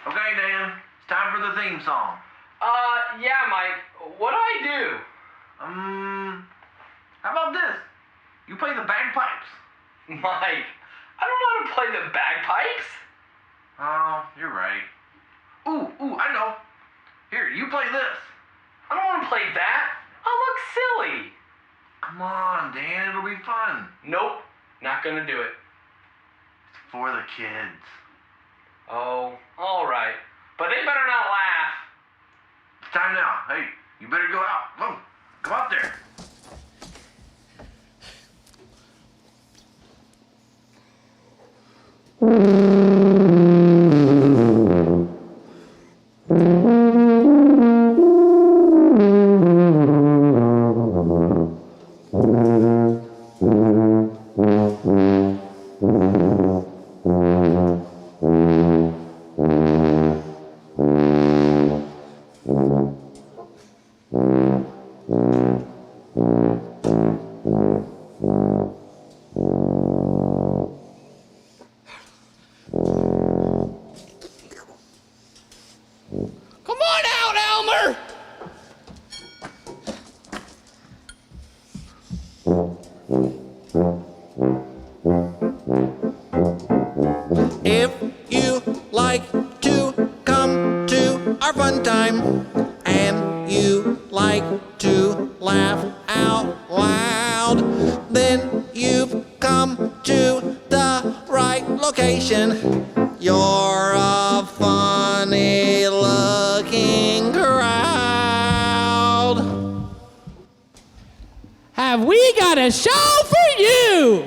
Okay, Dan. It's time for the theme song. Yeah, Mike. What do I do? How about this? You play the bagpipes. Mike, I don't know how to play the bagpipes. Oh, you're right. Ooh, I know. Here, you play this. I don't want to play that. I'll look silly. Come on, Dan. It'll be fun. Nope, not gonna do it. It's for the kids. Oh, all right. But they better not laugh. It's time now. Hey, you better go out. Come out there. Come on out, Elmer! If you like to come to our fun time and you like to laugh out loud, then you've come to the right location. You're a funny looking crowd. Have we got a show for you?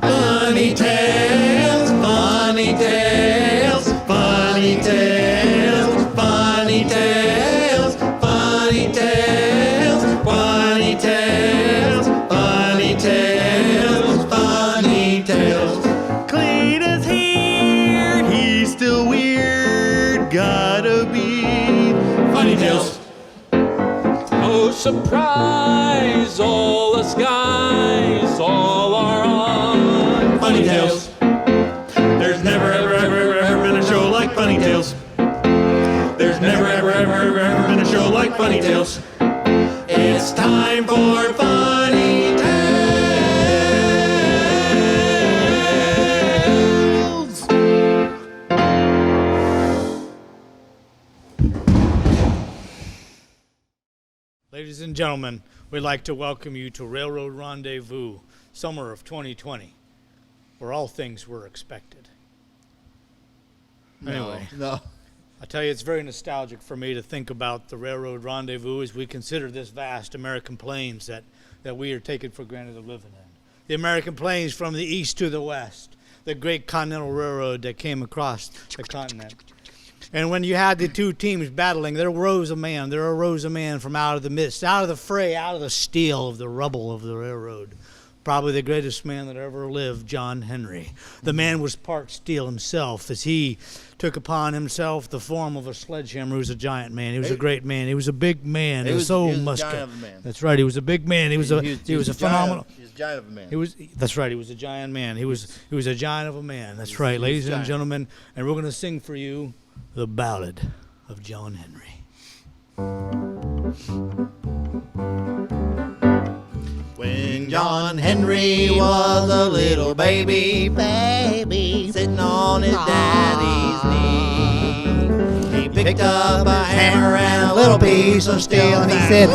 Funny tales, funny tales, funny tales, funny tales, funny tales, funny tales, funny tales, funny tales. Cletus here, he's still weird, gotta be funny tales. Oh, surprise, all the skies, all are on funny tales. There's never, ever been a show like Funny Tales. There's never, ever been a show like Funny Tales. It's time for Funny Tales. Ladies and gentlemen, we'd like to welcome you to Railroad Rendezvous, summer of 2020, where all things were expected. Anyway, No. I tell you, it's very nostalgic for me to think about the Railroad Rendezvous as we consider this vast American plains that we are taking for granted of living in. The American plains from the east to the west, the great Continental Railroad that came across the continent. And when you had the two teams battling, there arose a man from out of the midst, out of the fray, out of the steel of the rubble of the railroad. Probably the greatest man that ever lived, John Henry. The man was part steel himself as he took upon himself the form of a sledgehammer. He was a giant man. He was a great man. He was a big man. He was so muscular. Giant of a man. That's right. He was a big man. He was a phenomenal. He was a giant of a man. That's right. He was a giant man. He was a giant of a man. That's right, ladies and gentlemen. And we're going to sing for you the ballad of John Henry. When John Henry was a little baby, sitting on his daddy's knee, he picked up a hammer and a little piece of steel, and he said,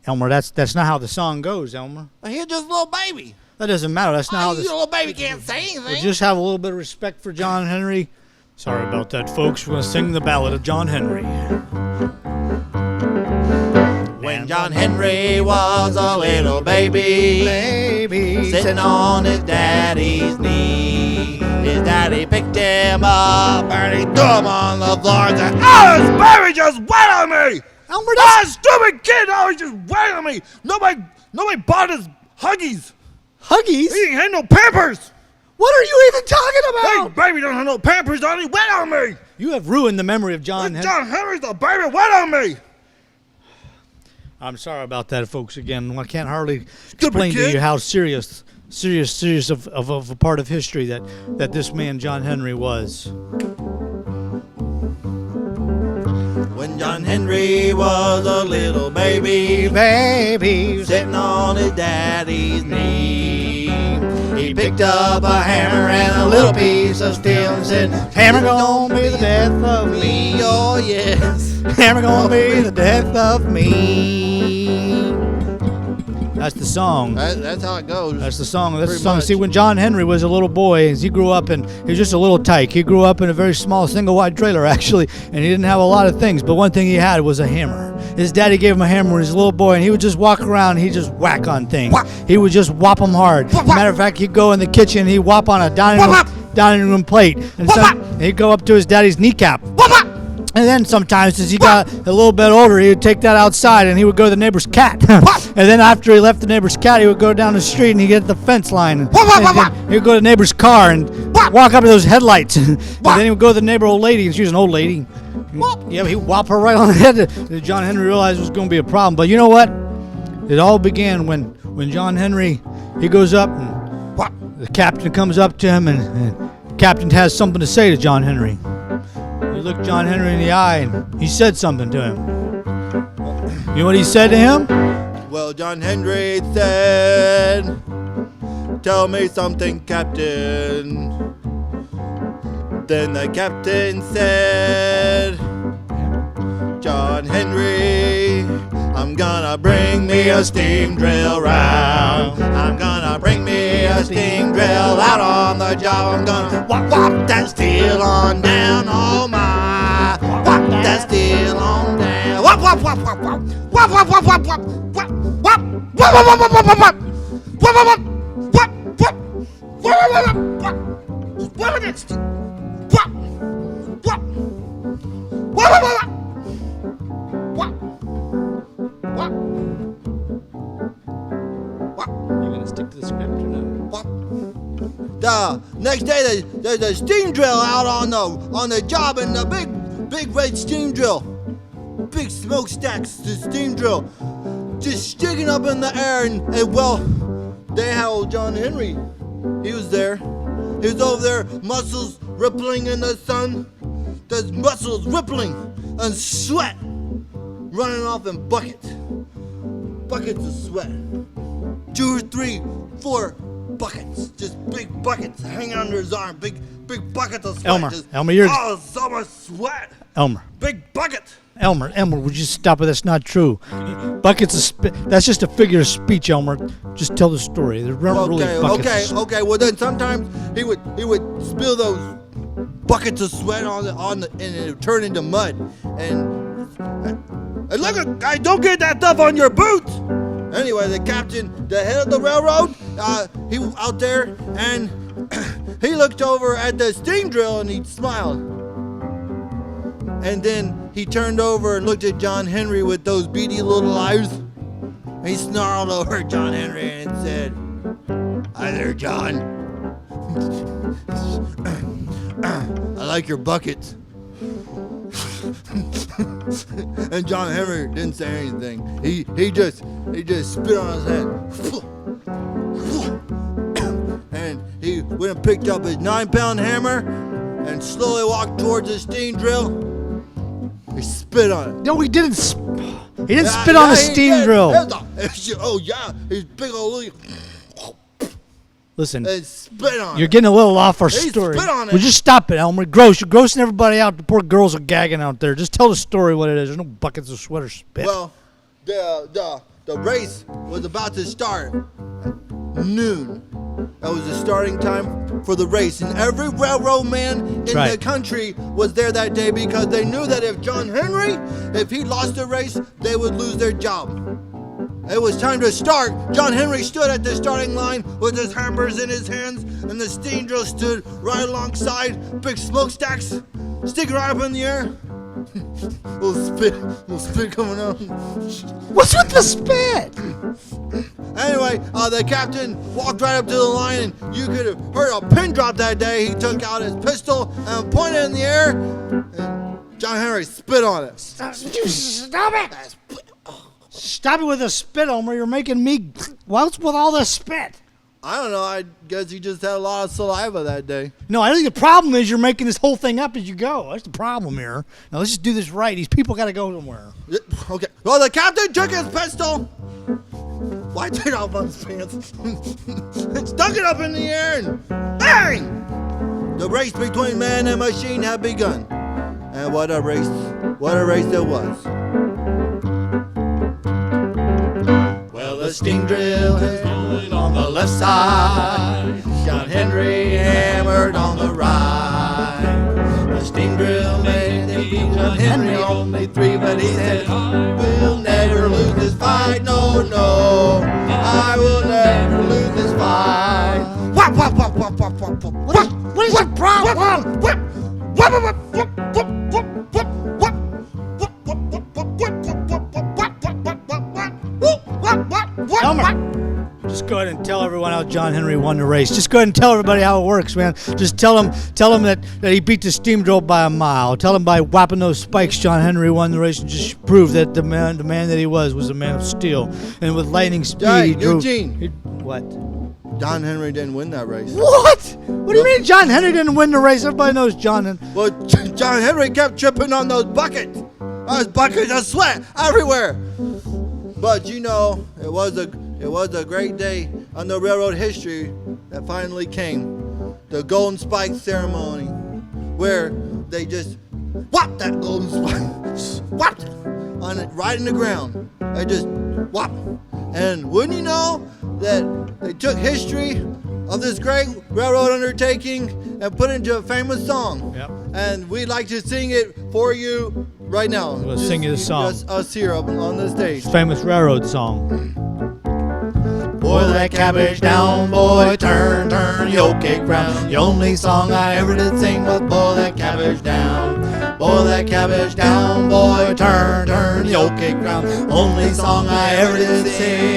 Elmer, that's not how the song goes, Elmer. "He's just a little baby. That doesn't matter. That's not how You this. little baby can't say anything." We'll just have a little bit of respect for John Henry. Sorry about that, folks. We're going to sing the ballad of John Henry. When John Henry was a little baby, sitting on his daddy's knee, his daddy picked him up and he threw him on the floor and said, Oh, this baby just wet on me! Elmer, Ah, stupid kid! Oh, he just wet on me! Nobody bought his Huggies! Huggies? He ain't had no Pampers! What are you even talking Hey, about? baby don't have no Pampers on, he wet on me! You have ruined the memory of John Henry. John Henry's the baby wet on me! I'm sorry about that, folks. Again, I can't hardly Stupid explain to kid. you how serious serious of a part of history that this man John Henry was. When John Henry was a little baby, sitting on his daddy's knee, he picked up a hammer and a little piece of steel and said, "Hammer gonna be the death of me, oh yes, hammer gonna be the death of me." That's the song. That's how it goes. That's the song. That's the Pretty song. much. See, when John Henry was a little boy, as he grew up, and he was just a little tyke. He grew up in a very small single-wide trailer, actually, and he didn't have a lot of things. But one thing he had was a hammer. His daddy gave him a hammer when he was a little boy, and he would just walk around and he'd just whack on things. He would just whop them hard. Matter of fact, he'd go in the kitchen and he'd whop on a dining room plate, and he'd go up to his daddy's kneecap. And then sometimes, as he got a little bit older, he would take that outside and he would go to the neighbor's cat. And then after he left the neighbor's cat, he would go down the street and he'd get to the fence line. And then he would go to the neighbor's car and walk up to those headlights. And then he would go to the neighbor old lady, and she was an old lady. Yeah, he'd whop her right on the head. John Henry realized it was going to be a problem. But you know what? It all began when John Henry, he goes up and the captain comes up to him, and the captain has something to say to John Henry. He looked John Henry in the eye and he said something to him. You know what he said to him? Well, John Henry said, "Tell me something, Captain." Then the captain said, "John Henry, I'm gonna bring me a steam drill round. I'm gonna bring me a steam drill out on the job. I'm gonna whop that steel on down, oh my. Whop that steel on down. Whop, whop, whop, whop, whop. Whop, whop, whop, whop, whop. Whop, whop. Whop, whop, whop, whop, whop, whop. Whop, whop, whop. Whop, whop. Whop, whop, whop, whop. Whop that steel. Whop, whop. Whop, whop, whop. What? What? What? You gonna stick to the script or no? What? The next day, there's a steam drill out on the job, and the big red steam drill, big smokestacks, the steam drill, just sticking up in the air, and well, they had old John Henry. He was there. He was over there, muscles rippling in the sun. There's muscles rippling and sweat running off in buckets of sweat. 2 or 3, 4 buckets, just big buckets hanging under his arm, big buckets of sweat. Elmer, you're so much sweat. Elmer, Big bucket. Elmer, would you stop it? That's not true. Buckets of spit. That's just a figure of speech, Elmer. Just tell the story. There's really buckets of spit. Okay. Well, then sometimes he would spill those buckets of sweat on the and it would turn into mud. And look, guy, don't get that stuff on your boots. Anyway, the captain, the head of the railroad, he was out there, and he looked over at the steam drill and he smiled. And then he turned over and looked at John Henry with those beady little eyes. And he snarled over at John Henry and said, "Hi there, John. I like your buckets." And John Henry didn't say anything. He just spit on his head. And he went and picked up his 9-pound hammer and slowly walked towards the steam drill. He spit on it. No, he didn't. He didn't spit on the steam drill. Oh yeah, he's big old. Listen, spit on you're it. getting a little off our story. Spit on it. Would you stop it, Elmer? Gross. You're grossing everybody out. The poor girls are gagging out there. Just tell the story what it is. There's no buckets of sweat or spit. Well, the race was about to start at noon. That was the starting time for the race, and every railroad man in the country was there that day because they knew that if John Henry, if he lost the race, they would lose their job. It was time to start. John Henry stood at the starting line with his hammers in his hands, and the steam drill stood right alongside, big smokestacks sticking right up in the air. little spit coming out. What's with the spit? Anyway, the captain walked right up to the line, and you could have heard a pin drop that day. He took out his pistol and pointed it in the air, and John Henry spit on it. Stop it! Stop it with the spit, Elmer. You're making me. What's with all the spit? I don't know. I guess you just had a lot of saliva that day. No, I think the problem is you're making this whole thing up as you go. That's the problem here. Now let's just do this right. These people got to go somewhere. Okay. Well, the captain took his pistol. Why take off on his pants? And stuck it up in the air and bang! The race between man and machine had begun. And what a race it was. Well, the steam drill is rolling on the left side. John Henry hammered on the right. The steam drill made the beat John Henry only 3, but he said, we'll never lose this fight. No, no, I will never lose this fight. What is the problem? Elmer, just go ahead and tell everyone how John Henry won the race. Just go ahead and tell everybody how it works, man. Just tell them that he beat the steam drill by a mile. Tell them by whapping those spikes, John Henry won the race, and just prove that the man that he was a man of steel. And with lightning speed, Hey, he drove. Eugene. What? John Henry didn't win that race. What? What do you mean John Henry didn't win the race? Everybody knows John Henry. Well, John Henry kept tripping on those buckets. Those buckets of sweat everywhere. But you know, it was a great day on the railroad history that finally came. The Golden Spike ceremony, where they just whopped that golden spike, whopped it on it right in the ground. They just whop. And wouldn't you know that they took history of this great railroad undertaking and put it into a famous song. Yep. And we'd like to sing it for you right now. We'll sing you the song. Just us here up on the stage. Famous railroad song. Boil that cabbage down, boy, turn, turn, your cake round. The only song I ever did sing was boil that cabbage down. Boil that cabbage down, boy, turn, turn, your cake round. Only song I ever did sing.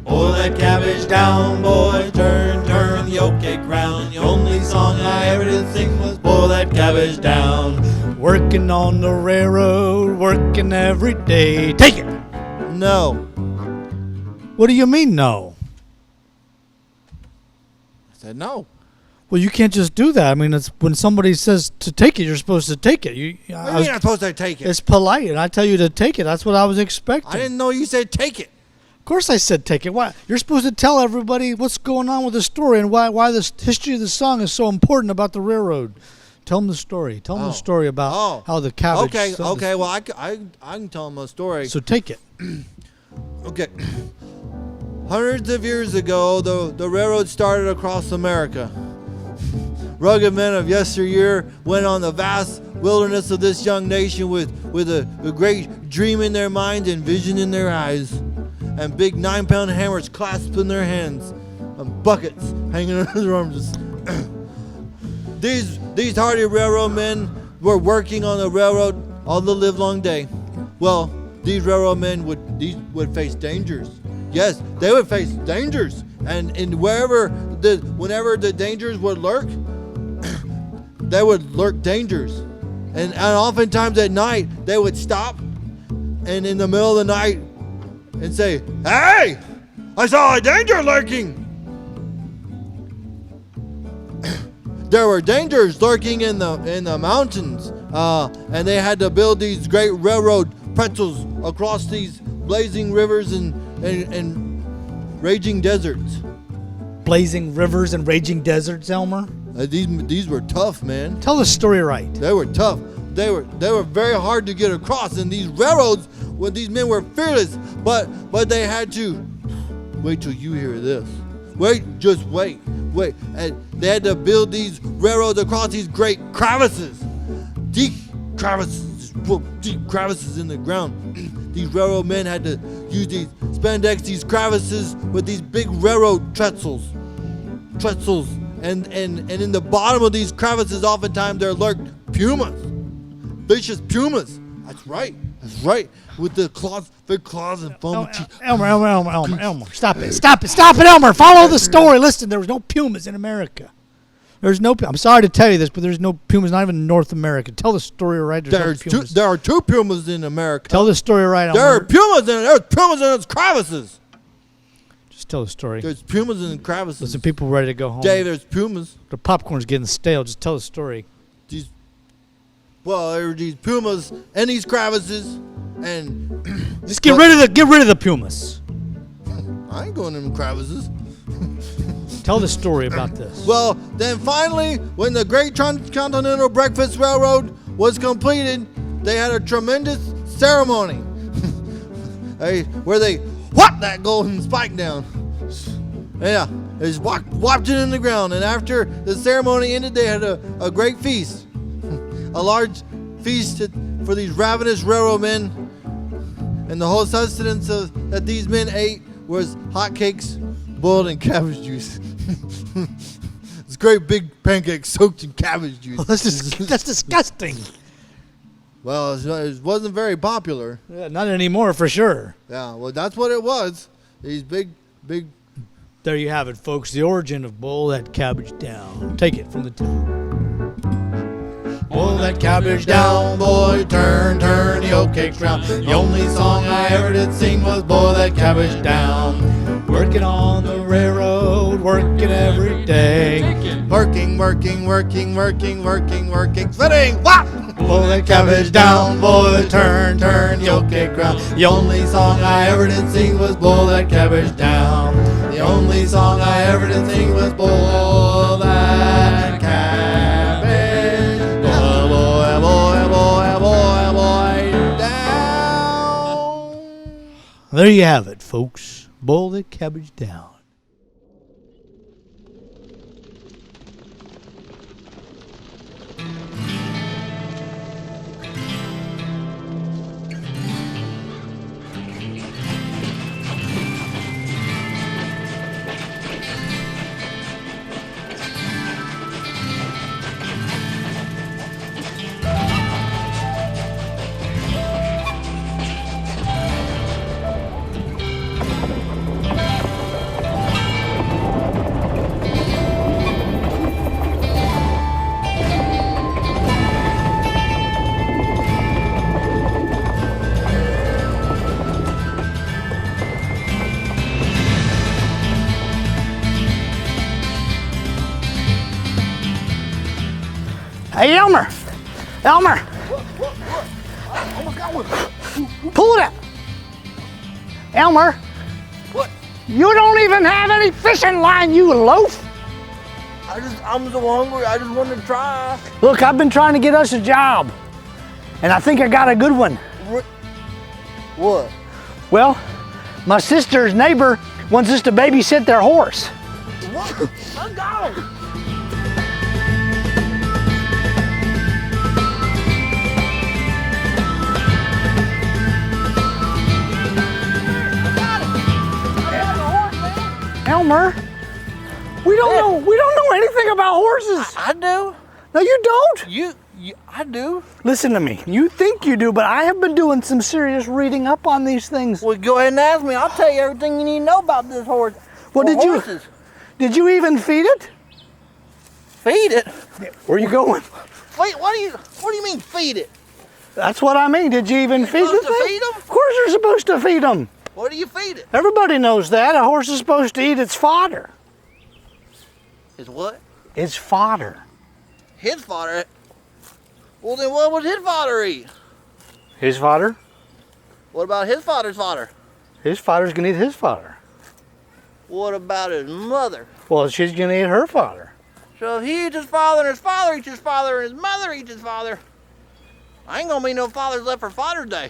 Boil that cabbage down, boy, turn, turn, the oat cake round. The only song I ever did sing was boil that cabbage down. Working on the railroad, working every day. Take it. No. What do you mean, no? I said no. Well, you can't just do that. I mean, it's when somebody says to take it, you're supposed to take it. What do you mean I'm supposed to take it? It's polite, and I tell you to take it. That's what I was expecting. I didn't know you said take it. Of course I said take it. Why? You're supposed to tell everybody what's going on with the story and why the history of the song is so important about the railroad. Tell them the story. Tell them the story about how the cabbage... Okay. Well, I can tell them a story. So take it. Okay. Hundreds of years ago, the railroad started across America. Rugged men of yesteryear went on the vast wilderness of this young nation with a great dream in their minds and vision in their eyes, and big 9-pound hammers clasped in their hands, and buckets hanging under their arms. These hardy railroad men were working on the railroad all the livelong day. Well, these railroad men would face dangers. Yes, they would face dangers, and whenever the dangers would lurk, they would lurk dangers, and oftentimes at night they would stop, and in the middle of the night, and say, "Hey, I saw a danger lurking." There were dangers lurking in the mountains, and they had to build these great railroad pretzels across these blazing rivers and raging deserts. Blazing rivers and raging deserts, Elmer? These were tough, man. Tell the story right. They were tough. They were very hard to get across, and these railroads, when these men were fearless, but they had to wait till you hear this. Just wait. And they had to build these railroads across these great crevices, deep crevices in the ground. These railroad men had to use these spandex, these crevices with these big railroad tretzels, and in the bottom of these crevices, oftentimes there lurked pumas. Vicious pumas. That's right. That's right. With the claws, big claws and foamy teeth. Elmer. Stop it, Elmer. Follow the story. Listen, there was no pumas in America. There's no. I'm sorry to tell you this, but there's no pumas, not even in North America. Tell the story right. There are two pumas in America. Tell the story right. There are pumas in. There's pumas in those crevices. Just tell the story. There's pumas in the crevices. Listen, people ready to go home. Dave, there's pumas. The popcorn's getting stale. Just tell the story. There are these pumas in these crevices, and just get rid of the pumas. I ain't going in the crevices. Tell the story about this. Well, then finally, when the Great Transcontinental Breakfast Railroad was completed, they had a tremendous ceremony where they whopped that golden spike down. Yeah, they just whopped it in the ground, and after the ceremony ended, they had a great feast. A large feast for these ravenous railroad men, and the whole sustenance that these men ate was hotcakes boiled in cabbage juice. It's great big pancakes soaked in cabbage juice. Oh, that's disgusting. Well, it wasn't very popular. Yeah, not anymore, for sure. Yeah, well, that's what it was. These big. There you have it, folks. The origin of Boil That Cabbage Down. Take it from the top. Boil that cabbage down, boy, turn the oat cakes round. The only song I ever did sing was Boil That Cabbage Down. Working on the railroad, working every day. Working, spitting, whop! Boil that cabbage down, boy, turn the oat cake round. The only song I ever did sing was Boil That Cabbage Down. The only song I ever did sing was Boil That Cabbage. There you have it, folks. Boil the cabbage down. Hey, Elmer! Elmer! Pull it out! Elmer! What? You don't even have any fishing line, you loaf! I'm so hungry. I just wanted to try. Look, I've been trying to get us a job, and I think I got a good one. What? Well, my sister's neighbor wants us to babysit their horse. What? Let's go. Elmer, we don't know anything about horses. I do. No, you don't. I do. Listen to me. You think you do, but I have been doing some serious reading up on these things. Well, go ahead and ask me. I'll tell you everything you need to know about this horse. Well, horses. Did you even feed it? Feed it? Where are you going? Wait, what do you mean feed it? That's what I mean. Did you even feed the supposed to thing? feed 'em? Of course you're supposed to feed them. What do you feed it? Everybody knows that. A horse is supposed to eat its fodder. His what? Its fodder. His fodder? Well, then what would his fodder eat? His fodder? What about his fodder's fodder? His fodder's gonna eat his fodder. What about his mother? Well, she's gonna eat her fodder. So if he eats his father and his father eats his father and his mother eats his father, I ain't gonna be no fathers left for Father's Day.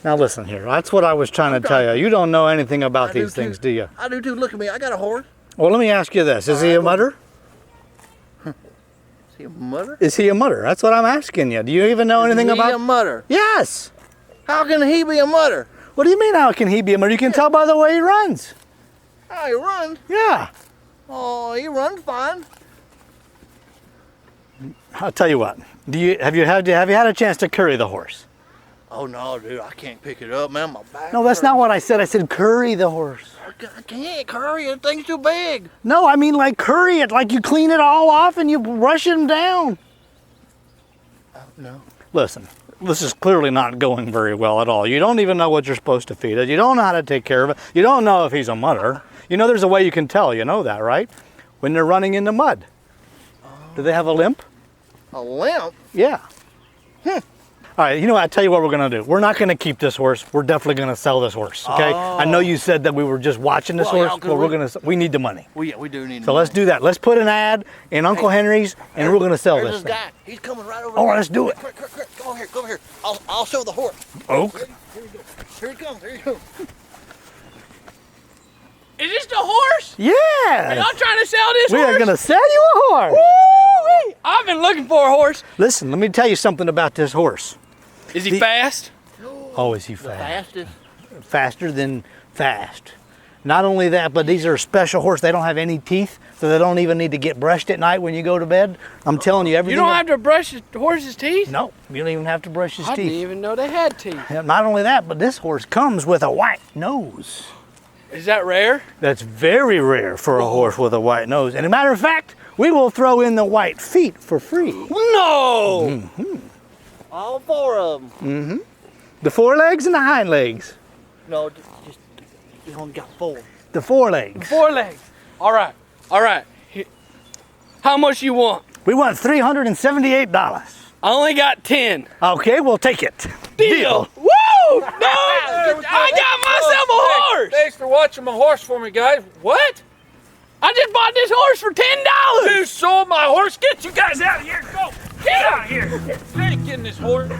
Now listen here, that's what I was trying to tell you. You don't know anything about these things, do you? I do too. Look at me. I got a horse. Well, let me ask you this. Is he a mutter? Is he a mutter? Is he a mutter? That's what I'm asking you. Do you even know anything about... Is he a mutter? Yes! How can he be a mutter? What do you mean, how can he be a mutter? You can tell by the way he runs. How he runs? Yeah. Oh, he runs fine. I'll tell you what. Have you had a chance to curry the horse? Oh no, dude, I can't pick it up, man. My back. No, that's not what I said. I said curry the horse. I can't curry it. Thing's too big. No, I mean like curry it, like you clean it all off and you rush him down. No. Listen, this is clearly not going very well at all. You don't even know what you're supposed to feed it. You don't know how to take care of it. You don't know if he's a mudder. You know there's a way you can tell. You know that, right? When they're running in the mud. Do they have a limp? A limp? Yeah. All right, you know what? I tell you what we're gonna do. We're not gonna keep this horse. We're definitely gonna sell this horse. Okay? I know you said that we were just watching this horse, but we need the money. We do need. So let's do that. Let's put an ad in Uncle Henry's, and we're gonna sell this thing. Guy. He's coming right over. All there. right, let's do it. Quick, come over here. I'll show the horse. Oh. Here he comes. Here he comes. Is this the horse? Yeah. Y'all trying to sell this We horse? are gonna sell you a horse. Woo-wee. I've been looking for a horse. Listen, let me tell you something about this horse. Is he fast? Oh, is he The fast? fastest. Faster than fast. Not only that, but these are a special horse. They don't have any teeth, so they don't even need to get brushed at night when you go to bed. I'm telling you everything. You don't have to brush the horse's teeth? No, you don't even have to brush his I didn't teeth. even know they had teeth. Not only that, but this horse comes with a white nose. Is that rare? That's very rare for a horse with a white nose. And a matter of fact, we will throw in the white feet for free. No! All four of them. The forelegs and the hind legs. No, just he only got four. The forelegs. 4 legs. All right. How much you want? We want $378. I only got 10. Okay, we'll take it. Deal. Woo! No! I got myself a horse! Thanks for watching my horse for me, guys. What? I just bought this horse for $10. You sold my horse? Get you guys out of here. Go. Get out of here. You ain't getting this horse.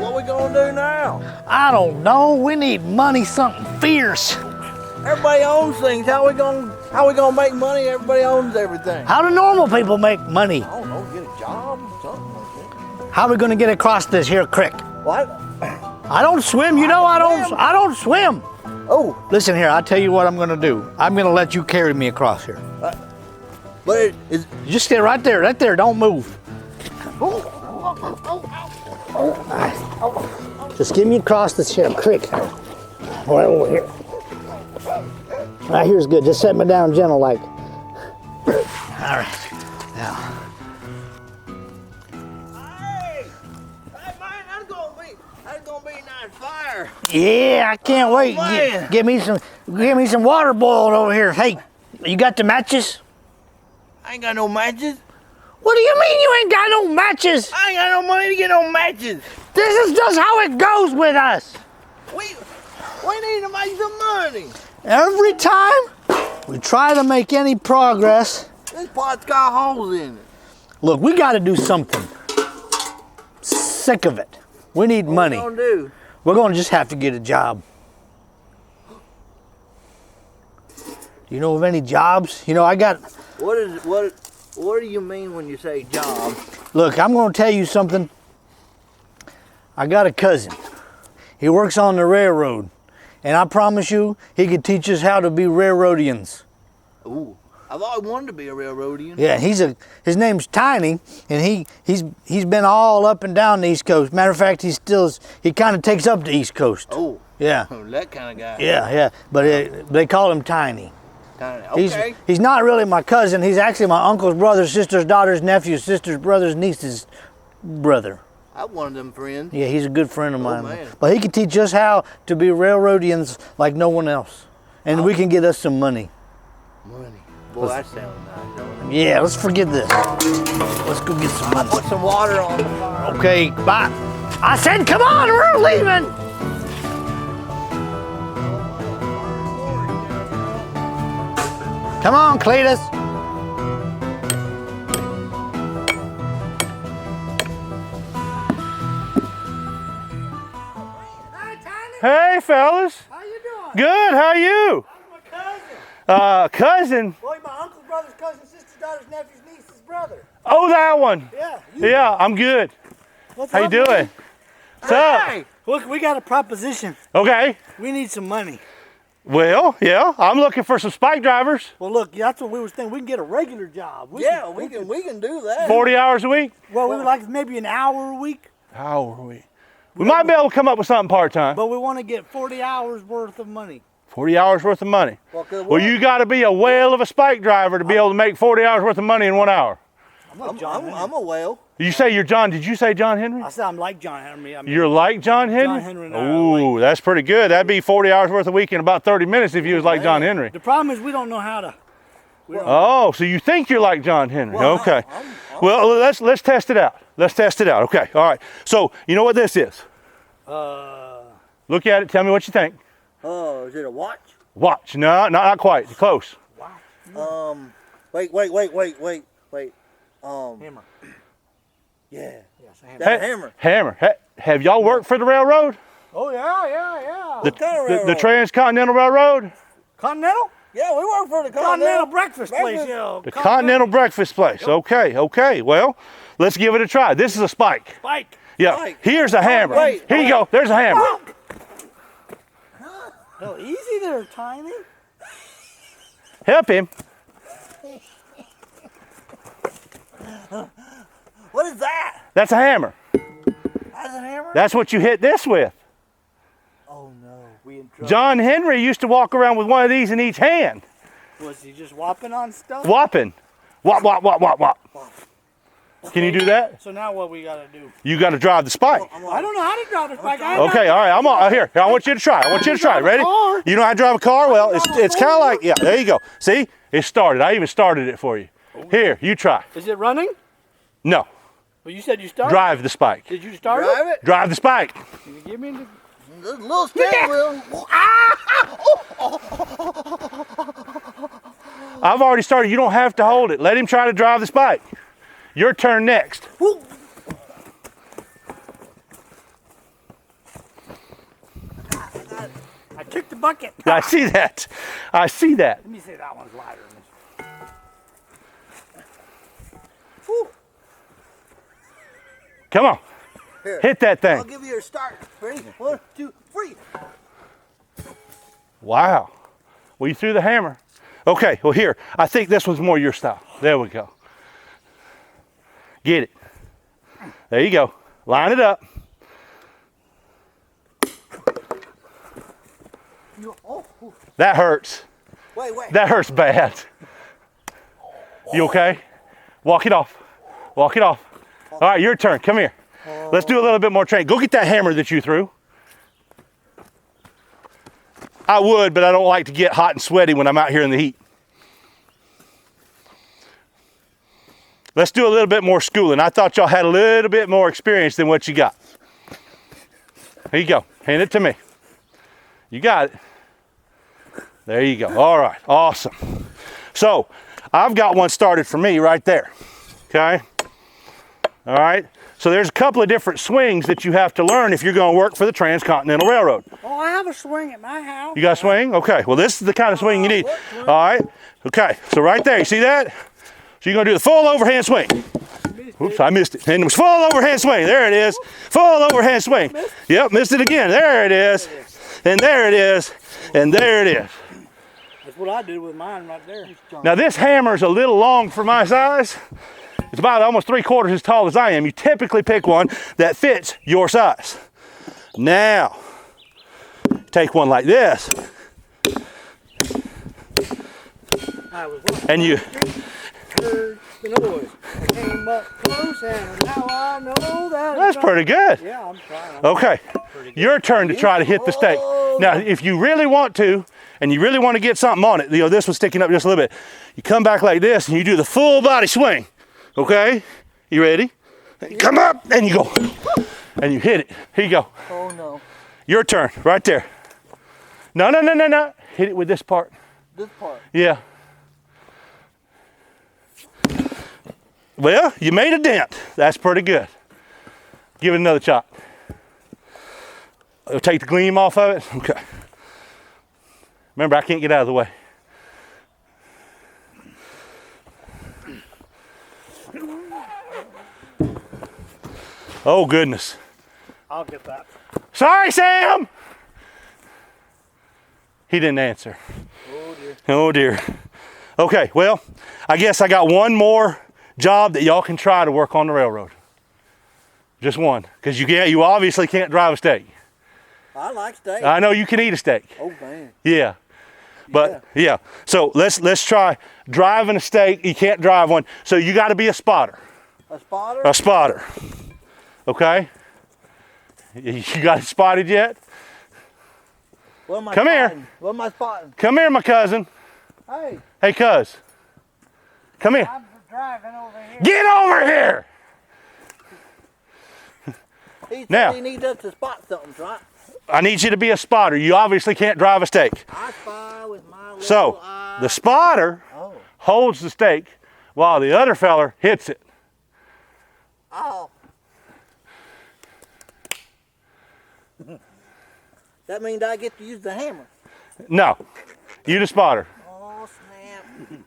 What we gonna do now? I don't know. We need money, something fierce. Everybody owns things. How we gonna make money? Everybody owns everything. How do normal people make money? I don't know. Get a job, something like How are we gonna get across this here creek? that. What? I don't swim. You know I don't swim. Oh, Listen here. I'll tell you what I'm gonna do. I'm gonna let you carry me across here. but is You just stay right there. Right there. Don't move. Just get me across this here creek. Right over here. Right here's good. Just set me down gentle like. All right. Now. Hey, man, that's gonna be a nice fire. Yeah, I can't wait. man. Give me some water boiled over here. Hey, you got the matches? I ain't got no matches. What do you mean you ain't got no matches? I ain't got no money to get no matches. This is just how it goes with us. We need to make some money. Every time we try to make any progress, This pot's got holes in it. look, we got to do something. Sick of it. We need money. What we gonna do? We're going to just have to get a job. You know of any jobs? You know, I got. What do you mean when you say job? Look, I'm going to tell you something. I got a cousin. He works on the railroad. And I promise you, he could teach us how to be railroadians. Ooh, I've always wanted to be a railroadian. Yeah, his name's Tiny, and he's been all up and down the East Coast. Matter of fact, he kind of takes up the East Coast. Oh, Yeah, that kind of guy. yeah. But they call him Tiny. Okay. He's not really my cousin. He's actually my uncle's brother, sister's daughter's nephew, sister's brother's niece's brother. I'm one of them friends. Yeah, he's a good friend of mine. man. But he can teach us how to be railroadians like no one else. And we can get us some money. Money. Boy, that sounds nice, don't it? Yeah, let's forget this. Let's go get some money. Put some water on the fire. Okay, bye. I said, come on, we're leaving. Come on, Cletus. Hey, fellas. How you doing? Good, how are you? That's my cousin. Cousin. Well, my uncle's brother's cousin, sister's daughter's nephew's niece's brother. Oh, that one. Yeah. Yeah, I'm good. What's How you up, doing? man? What's up? Hey, look, we got a proposition. Okay. We need some money. Well, yeah, I'm looking for some spike drivers. Well, look, that's what we was thinking. We can get a regular job. We can do that. 40 hours a week. Well, we would like maybe an hour a week, Hour a week. We might be able to come up with something part-time. but we want to get 40 hours worth of money. 40 hours worth of money. Well, you got to be a whale of a spike driver to be able to make 40 hours worth of money in 1 hour. I'm a whale. You say you're John. Did you say John Henry? I said I'm like John Henry. I mean, You're like John Henry? John Henry and I are Ooh, that's pretty good. That'd be 40 hours worth a week in about 30 minutes if you was like John Henry. the problem is we don't know how to. Oh, so you think you're like John Henry? Okay. Well, let's test it out. Let's test it out. Okay. All right. So you know what this is? Look at it. Tell me what you think. Oh, is it a watch? Watch. No, not quite. Close. Wait. Hammer. Yeah. Yes, a hammer. That hammer. Hammer. Have y'all worked for the railroad? Oh yeah. The Transcontinental Railroad? Continental? Yeah, we work for the Continental breakfast place. The Continental Breakfast Place. Okay. Well, let's give it a try. This is a spike. Spike. Yeah. Spike. Here's a hammer. wait, Here you go. There's a hammer. Oh, easy there, Tiny. Help him. What is that? That's a hammer. That's a hammer? That's what you hit this with. Oh no, we in trouble. John Henry used to walk around with one of these in each hand. Was he just whopping on stuff? Whopping. Whop, whop, whop, whop, whop. Can you do that? So now what we gotta do? You got to drive the spike. I don't know how to drive the spike. Okay, all right. I'm on here. I want you to try. Ready? You know how to drive a car? Well, it's kind of like, yeah, there you go. See? It started. I even started it for you. Here, you try. Is it running? No. Well, you said you started. Drive the spike. Did you start Drive it? Drive the spike. Can you give me the... There's a little steering wheel. I've already started. You don't have to hold it. Let him try to drive the spike. Your turn next. I kicked the bucket. I see that. I see that. Let me say that one's lighter than this. Come on. Here, Hit that I'll thing. give you a start. Ready? 1, 2, 3. Wow. Well, you threw the hammer. Okay, well, here. I think this one's more your style. There we go. Get it. There you go. Line it up. That hurts. Wait. That hurts bad. You okay? Walk it off. Walk it off. All right, your turn. Come here. Let's do a little bit more training. Go get that hammer that you threw. I would, but I don't like to get hot and sweaty when I'm out here in the heat. Let's do a little bit more schooling. I thought y'all had a little bit more experience than what you got. Here you go. Hand it to me. You got it. There you go. All right. Awesome. So, I've got one started for me right there. Okay? All right? So there's a couple of different swings that you have to learn if you're going to work for the Transcontinental Railroad. Oh, I have a swing at my house. You got a swing? Okay. Well, this is the kind of swing you need. All right. Okay. So right there, you see that? So you're going to do the full overhand swing. Oops, I missed it. And it was full overhand swing. There it is. Full overhand swing. Yep, missed it again. There it is. And there it is. And there it is. That's what I did with mine right there. Now this hammer is a little long for my size. It's about almost 3/4 as tall as I am. You typically pick one that fits your size. Now, take one like this. And you... Heard the noise. I came up close and now I know that. That's pretty good. Yeah, I'm trying. Okay, your turn to try to hit the stake. Now, if you really want to, and you really want to get something on it, you know, this one's sticking up just a little bit. You come back like this and you do the full body swing. Okay, you ready? Come up and you go, and you hit it. Here you go. Oh no. Your turn, right there. No. Hit it with this part. This part. Yeah. Well, you made a dent. That's pretty good. Give it another shot. Take the gleam off of it. Okay. Remember, I can't get out of the way. Oh, goodness. I'll get that. Sorry, Sam! He didn't answer. Oh, dear. Oh, dear. Okay, well, I guess I got one more job that y'all can try to work on the railroad. Just one, because you obviously can't drive a steak. I like steak. I know you can eat a steak. Oh, man. Yeah. But yeah, so let's try driving a steak. You can't drive one, so you got to be a spotter. A spotter? A spotter. Okay. You got it spotted yet? What am I Come spotting? here. What am I spotting? Come here, my cousin. Hey. Hey, cuz. Come here. I'm driving over here. Get over here. He said Now. he needs us to spot something, right? I need you to be a spotter. You obviously can't drive a steak. I spy with my little So eye. the spotter Oh. holds the steak while the other feller hits it. Oh. That means I get to use the hammer. No, you the spotter. Oh, snap.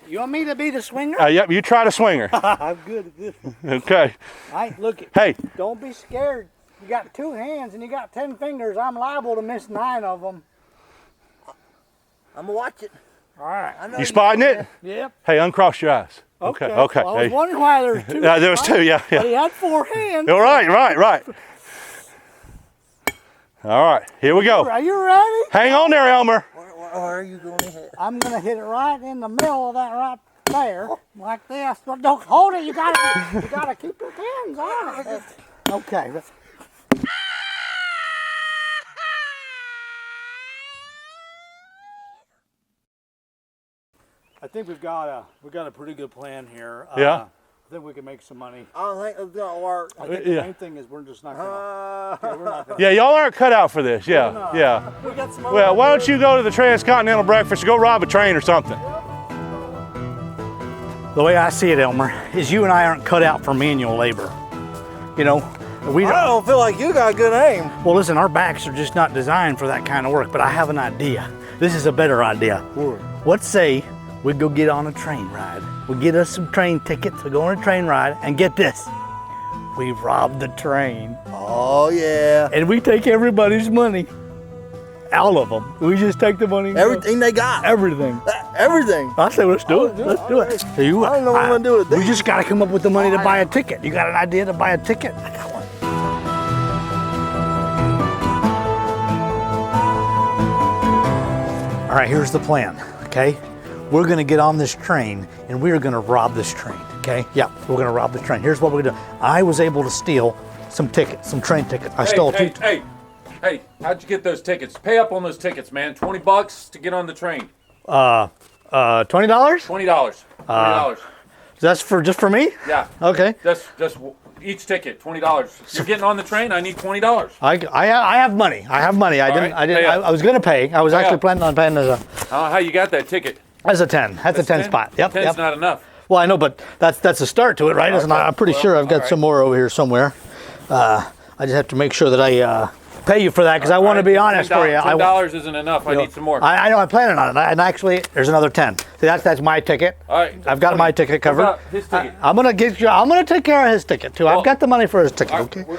You want me to be the swinger? Yep, you try to swing her. I'm good at this. Okay. Look, Hey, don't be scared. You got 2 hands and you got 10 fingers. I'm liable to miss 9 of them. I'm going to watch it. All right. I know you spotting it? Yep. Hey, uncross your eyes. Okay. Okay. Well, I was Hey. wondering why there was 2. There was 2. Yeah. But he Yeah. had 4 hands. All right. Right. All right. Here we go. Are you ready? Hang on there, Elmer. Where are you going to hit? I'm going to hit it right in the middle of that right there, like this. But don't hold it. You gotta keep your hands on it. Okay. I think we've got a pretty good plan here. Yeah. I think we can make some money. I don't think it's going to work. I think the main thing is we're just not gonna. Yeah, y'all aren't cut out for this. Yeah. Yeah. We got some. Well, why don't you go to the Transcontinental Breakfast, go rob a train or something? The way I see it, Elmer, is you and I aren't cut out for manual labor. You know, we I don't feel like you got good aim. Well, listen, our backs are just not designed for that kind of work, but I have an idea. This is a better idea. Let's say we go get on a train ride. We get us some train tickets, we go on a train ride, and get this. We rob the train. Oh, yeah. And we take everybody's money. All of them. We just take the money. And Everything they got. Everything. Everything. I say let's do it. Let's do it. So you, I don't know what I'm going to do with we this. just got to come up with the money to buy a ticket. You got an idea to buy a ticket? I got one. All right, here's the plan, okay? We're gonna get on this train and we're gonna rob this train, okay? Yeah, we're gonna rob the train. Here's what we're gonna do. I was able to steal some tickets, some train tickets. I stole two. Hey, how'd you get those tickets? Pay up on those tickets, man. $20 to get on the train. $20? $20. That's for just for me? Yeah. Okay. Just each ticket, $20. You're getting on the train. I need $20. I have money. I have money. I right, didn't. pay up. I was gonna pay. I was actually up. planning on paying as How you got that ticket? a 10. That's a 10 spot. Yep. 10's Yep. not enough. Well, I know, but that's a start to it, right? Okay. I'm pretty sure I've got all some more over here somewhere. I just have to make sure that I pay you for that because I want to be honest for you. $10 isn't enough. I need some more. I know. I'm planning on it. And actually, there's another 10. See, that's my ticket. All right. I've got my ticket covered. What about his ticket? I'm gonna take care of his ticket too. Well, I've got the money for his ticket. all right, Okay.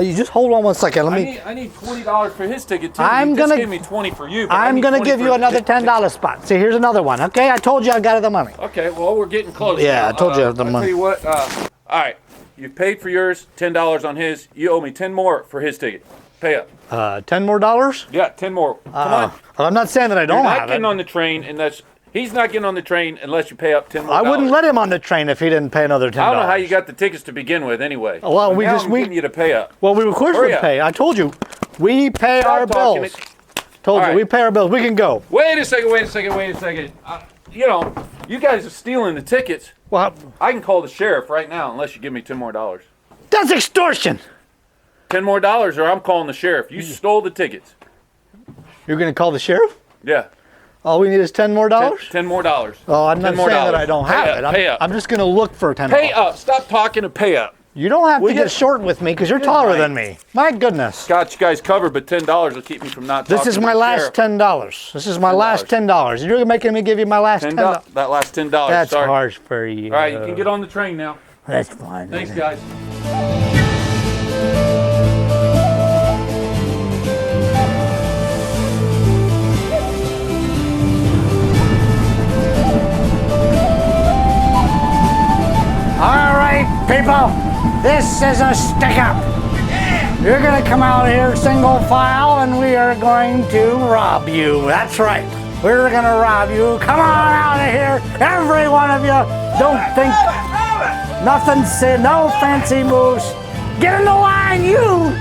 You just hold on one second. Let me. I need $20 for his ticket too. I'm You just gonna- gave me 20 for you. but I I'm need gonna 20 give for you another his ticket. $10 spot. See, here's another one. Okay, I told you I got the money. Okay, well we're getting close. Yeah, now. I told you I had the I'll money. tell you what. All right, you paid for yours, $10 on his. You owe me 10 more for his ticket. Pay up. 10 more dollars? Yeah, 10 more. Come on. Well, I'm not saying that I You're don't not have getting it. on the train unless he's not getting on the train unless you pay up 10 more. I wouldn't let him on the train if he didn't pay another $10. I don't know how you got the tickets to begin with, anyway. Well, But we now just- I'm we- getting you to pay up. Well, we of course Hurry would up. pay. I told you, we pay Stop our talking bills. it. Told All you, right. we pay our bills. We can go. Wait a second. You know, you guys are stealing the tickets. Well, I can call the sheriff right now unless you give me 10 more dollars. that's extortion. 10 more dollars, or I'm calling the sheriff. You stole the tickets. You're going to call the sheriff? Yeah. All we need is 10 more dollars? 10 more dollars. Oh, I'm not 10 more saying that dollars. I don't Pay have up, it. pay up. I'm just going to look for $10. Pay up. Stop talking and pay up. You don't have Well, to yeah. get short with me because you're taller than me. My goodness. Got you guys covered, but $10 will keep me from not This talking is to my the last sheriff. $10. This is my last $10. And you're making me give you my last $10. That last $10. That's Sorry. harsh for you. All right, you can get on the train now. That's fine. Thanks, guys. All right, people, this is a stick-up. You're gonna come out here single file and we are going to rob you. That's right, we're gonna rob you. Come on out of here, every one of you. Don't think nothing, no fancy moves. Get in the line, you.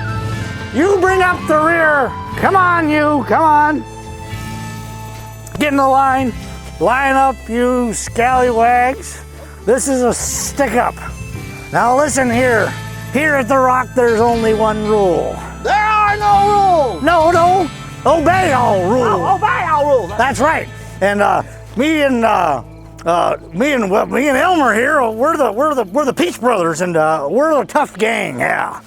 You bring up the rear. Come on, you, come on. Get in the line, line up, you scallywags. This is a stick-up. Now listen here. Here at The Rock, there's only one rule. There are no rules. No, obey all rules. Obey all rules. That's right. And me and Elmer here, we're the Peach Brothers, and we're the tough gang. Yeah,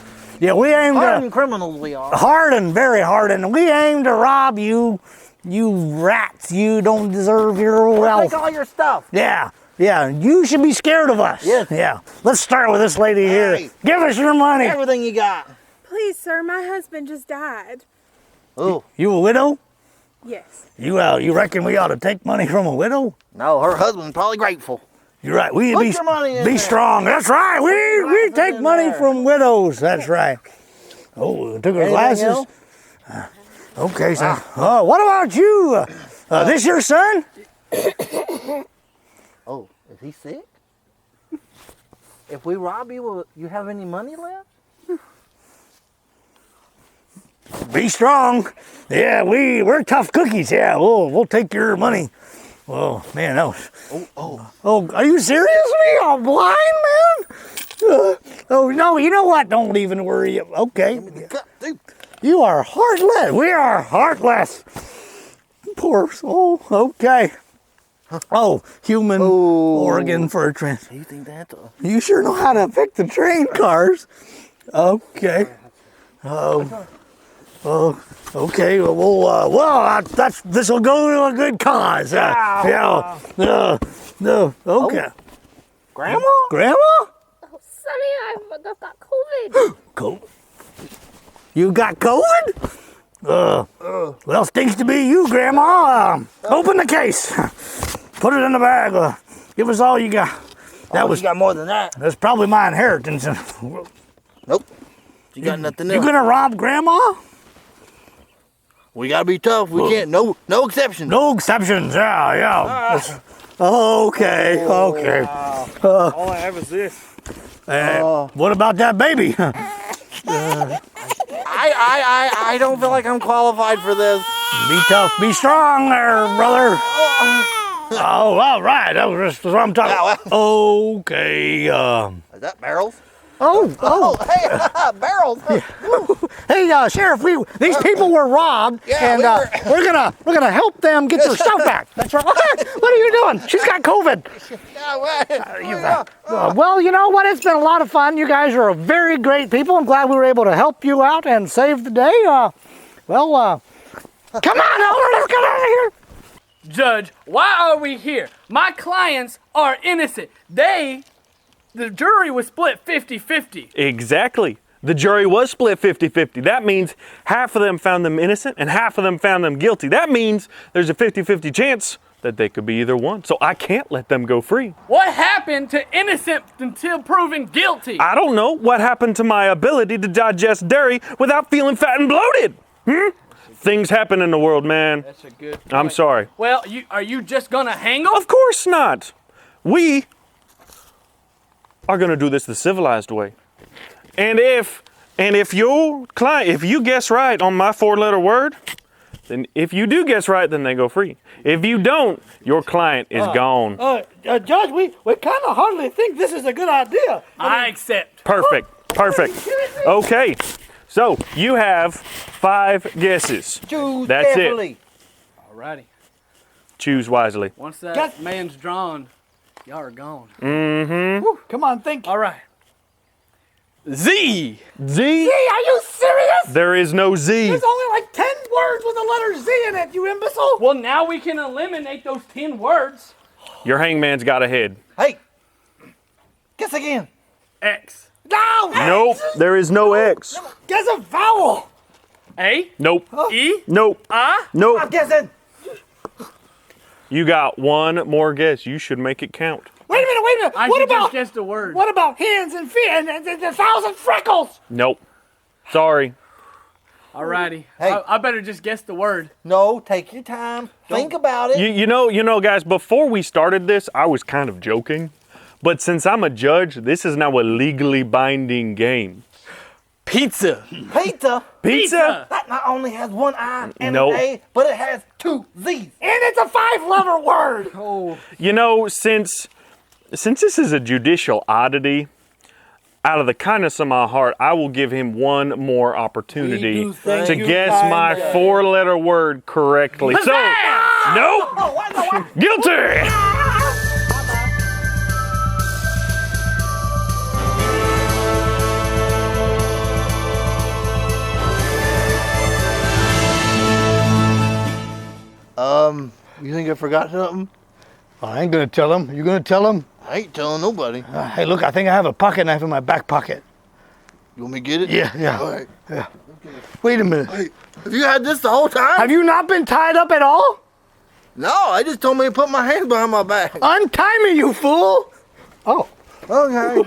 we aim Hardened criminals we are. hard and very hard, and we aim to rob you. You rats! You don't deserve your wealth. Take all your stuff. Yeah, you should be scared of us. Yes. Yeah. Let's start with this lady here. Hey. Give us your money. Everything you got. Please, sir, my husband just died. Oh. You a widow? Yes. You reckon we ought to take money from a widow? No, her husband's probably grateful. You're right. We Put your money in be there. strong. That's right. We take in money there. from widows. That's right. Oh, took her Anything glasses. else? Okay, son. Oh, what about you? This your son? Oh, is he sick? If we rob you, will you have any money left? Be strong. Yeah, we're tough cookies. Yeah, we'll take your money. Oh man, that was. Oh, are you serious? Me? I'm blind, man. Oh no, you know what? Don't even worry. Okay. You are heartless. We are heartless. Poor soul. Okay. Oh, human organ for a trans. You think that's You sure know how to pick the train cars. Okay. Okay. Well, this will go to a good cause. Okay. Grandma? Grandma? Oh, Sonny, I've got COVID. COVID. You got COVID? Well, stinks to be you, Grandma. Open the case. Put it in the bag. Give us all you got. You got more than that. That's probably my inheritance. Nope. You got nothing You else. gonna rob Grandma? We gotta be tough. We can't. No exceptions. No exceptions. Yeah. Okay. All I have is this. What about that baby? I don't feel like I'm qualified for this. Be tough. Be strong there, brother. Oh, all right. That's what I'm talking about. Okay. Is that barrels? Oh. Hey, barrels. Hey, Sheriff, these people were robbed, Yeah, and we're gonna help them get their stuff back. That's right. What are you doing? She's got COVID. Well, you know what? It's been a lot of fun. You guys are very great people. I'm glad we were able to help you out and save the day. Come on, Elmer, let's get out of here. Judge, why are we here? My clients are innocent. The jury was split 50-50. Exactly. The jury was split 50-50. That means half of them found them innocent and half of them found them guilty. That means there's a 50-50 chance that they could be either one. So I can't let them go free. What happened to innocent until proven guilty? I don't know what happened to my ability to digest dairy without feeling fat and bloated. Things happen in the world, man. That's a good point. I'm sorry. Well, are you just gonna hang them? Of course not. We are gonna do this the civilized way. And if your client, if you guess right on my 4-letter word, then if you do guess right, then they go free. If you don't, your client is gone. Judge, we kind of hardly think this is a good idea. I accept. Perfect. Okay, so you have 5 guesses. Choose That's carefully. it. Alrighty. Choose wisely. Once that man's drawn, y'all are gone. Mm-hmm. Come on, think. All right. Z. Z, are you serious? There is no Z. There's only like 10 words with the letter Z in it, you imbecile. Well, now we can eliminate those 10 words. Your hangman's got ahead. Hey, guess again. X. No! Nope, there is no X. Guess a vowel. A? Nope. E? Nope. Nope. I'm guessing. You got one more guess. You should make it count. Wait a minute. I What should about just guess the word. What about hands and feet and the 1,000 freckles? Nope. Sorry. Alrighty. Hey. I better just guess the word. No, take your time. Think about it. You know, guys, before we started this, I was kind of joking. But since I'm a judge, this is now a legally binding game. Pizza. Pizza. Pizza? That not only has one I and Nope. an A, but it has 2 Z's. And it's a 5-letter word. Oh. You know, since this is a judicial oddity, out of the kindness of my heart, I will give him one more opportunity to guess my 4-letter word correctly. So, nope. Guilty. You think I forgot something? I ain't gonna tell him. You gonna tell him? I ain't telling nobody. Hey, look, I think I have a pocket knife in my back pocket. You want me to get it? Yeah. All right. Yeah. Wait a minute. Hey, have you had this the whole time? Have you not been tied up at all? No, I just told me to put my hands behind my back. Untie me, you fool! Oh. Okay.